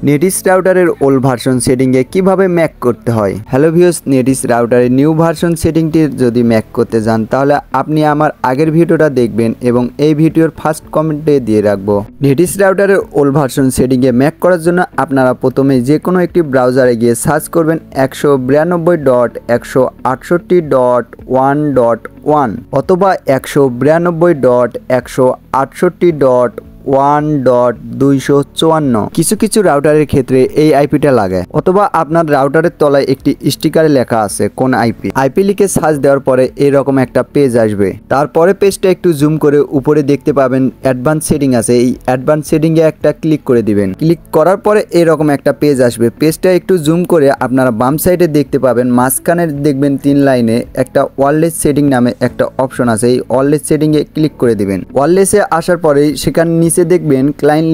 Netis রাউটারের old version সেটিংয়ে কিভাবে MAC করতে হয়। হ্যালো ভিউয়ার্স, নেটিস রাউটারের নিউ ভার্সন সেটিংটি যদি ম্যাক করতে যান তাহলে আপনি আমার আগের ভিডিওটা দেখবেন এবং এই ভিডিওর ফার্স্ট কমেন্টে দিয়ে রাখবো। নেটিস রাউটারের ওল্ড ভার্সন সেটিংয়ে ম্যাক করার জন্য আপনারা প্রথমে যে কোনো একটি ব্রাউজারে গিয়ে সার্চ করবেন 192.168.1.1 অথবা 192.168.1.254। কিছু কিছু রাউটারের ক্ষেত্রে এই আইপিটা লাগে, অথবা আপনার রাউটারের তলায় একটি স্টিকারে লেখা আছে কোন আইপি লিখে সার্চ দেওয়ার পরে এরকম একটা পেজ আসবে। তারপরে পেজটা একটু জুম করে উপরে দেখতে পাবেন অ্যাডভান্স সেটিং আছে, এই অ্যাডভান্স সেটিং এ একটা ক্লিক করে দিবেন। ক্লিক করার পরে এরকম একটা পেজ আসবে। পেজটা একটু জুম করে আপনারা বাম সাইডে দেখতে পাবেন, মাঝখানে দেখবেন 3 লাইনে একটা ওয়্যারলেস সেটিং নামে একটা অপশন আছে, এই ওয়্যারলেস সেটিং এ ক্লিক করে দিবেন। ওয়্যারলেসে আসার পরে সেখানে নিচে দেখবেন ক্লায়েন্ট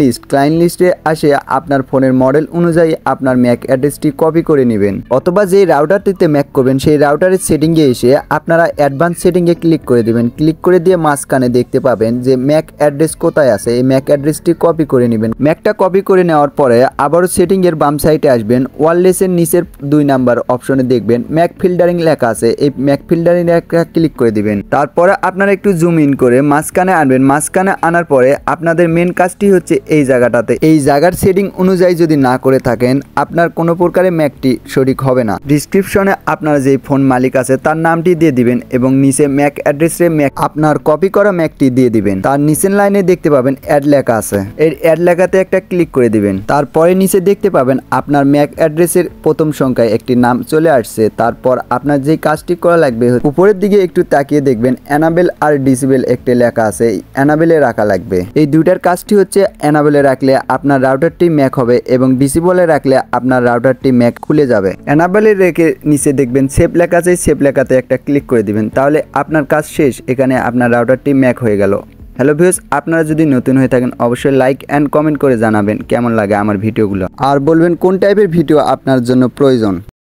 লিস্টে আসে আপনার ফোনের মডেল অনুযায়ী আপনার ম্যাক অ্যাড্রেসটি কপি করে নেবেন, অথবা যে রাউটারটিতে ম্যাক করবেন সেই রাউটারের সেটিংয়ে এসে আপনারা অ্যাডভান্স সেটিংয়ে ক্লিক করে দিবেন। ক্লিক করে দিয়ে মাঝখানে দেখতে পাবেন যে ম্যাক অ্যাড্রেস কোথায় আছে, এই ম্যাক অ্যাড্রেসটি কপি করে নেবেন। ম্যাকটা কপি করে নেওয়ার পরে আবারও সেটিংয়ের বাম সাইডে আসবেন, ওয়্যারলেসের নিচের 2 নাম্বার অপশনে দেখবেন ম্যাক ফিল্টারিং লেখা আছে, এই ম্যাক ফিল্টারিং একটা ক্লিক করে দিবেন। তারপরে আপনারা একটু জুম ইন করে মাঝখানে আনবেন। মাঝখানে আনার পরে আপনাদের মেন কাজটি হচ্ছে এই জায়গাটাতে, এই জায়গার সেটিং অনুযায়ী যদি না করে থাকেন আপনার কোনো প্রকারে ম্যাকটি সঠিক হবে না। ডিসক্রিপশনে আপনার যে ফোন মালিক আছে তার নামটি দিয়ে দিবেন এবং নিচে ম্যাক অ্যাড্রেসে ম্যাক আপনার কপি করা ম্যাকটি দিয়ে দিবেন। তার নিচের লাইনে দেখতে পাবেন অ্যাড লেখা আছে, এই অ্যাড লেখাতে একটা ক্লিক করে দিবেন। তারপরে নিচে দেখতে পাবেন আপনার ম্যাক অ্যাড্রেসের প্রথম সংখ্যায় একটি নাম চলে আসছে। তারপর আপনার যে কাজটি করা লাগবে, উপরের দিকে একটু তাকিয়ে দেখবেন এনাবেল আর ডিসেবল একটি লেখা আছে, এনাবেলে রাখা লাগবে। এই দুইটার কাজটি হচ্ছে এনাবেলে রাখলে আপনার রাউটারটি ম্যাক হবে এবং ডিসেবলে রাখলে আপনার রাউটারটি ম্যাক খুলে যাবে। এনাবেলে রেখে নিচে দেখবেন সেভ লেখা আছে, সেভ লেখাতে একটা ক্লিক করে দিবেন, তাহলে আপনার কাজ শেষ। এখানে আপনার রাউটারটি ম্যাক হয়ে গেল। হ্যালো ভিউয়ার্স, আপনারা যদি নতুন হয়ে থাকেন অবশ্যই লাইক অ্যান্ড কমেন্ট করে জানাবেন কেমন লাগে আমার ভিডিওগুলো, আর বলবেন কোন টাইপের ভিডিও আপনার জন্য প্রয়োজন।